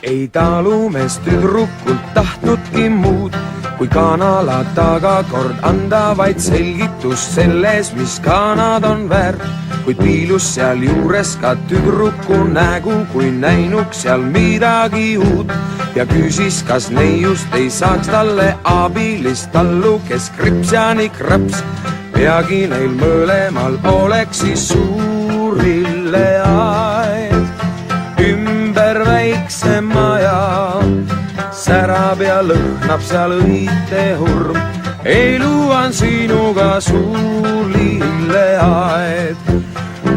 Ei talumees tüdrukult tahtnudki muud, kui kanala taga kord anda vaid selgitust selles, mis kanad on väärt. Kuid piilus seal juures ka tüdruku nägu, kui näinuks seal midagi uut ja küsis, kas neiust ei saaks talle abilist tallu, kes krips ja nii kraps. Peagi neil mõlemal oleks siis suur lilleaed, ümber väikse maja, särab ja lõhnab seal õite hurm. Elu on sinuga suur lilleaed.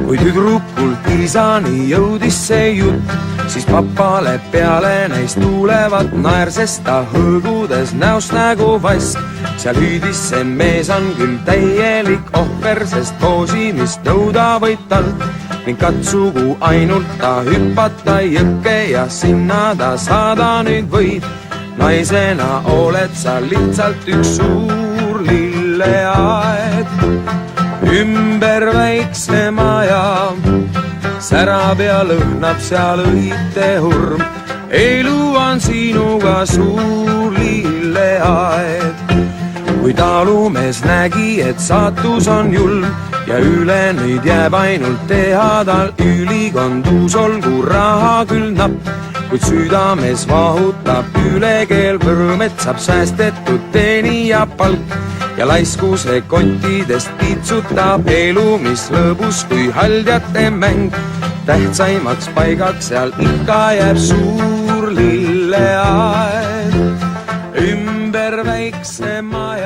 Kui tüdrukult isani jõudis see jutt, siis papale peale neist tulevad naer, sest ta hõõgudes näost nägu vask. Seal hüüdis see mees on küll täielik ohver, sest poosimist nõuda võib talt ning katsugu ainult ta hüppata jõkke ja sinna ta saada nüüd võid. Naisena oled sa lihtsalt üks suur lilleaed, ümber väikse maja, särab ja lõhnab seal õite hurm. Elu on sinuga suur lilleaed. Kui talumees nägi, et saatus on julm ja üle nüüd jääb ainult teha tal ülikondus, olgu raha küll napp, kuid südames vahutab ülekeel põrm, et saab säästetud teenija palk ja laiskuse kontidest pitsutab elu, mis lõbus kui haljate mäng. Tähtsaimaks paigaks seal ikka jääb suur lilleaed, ümber väikse maja.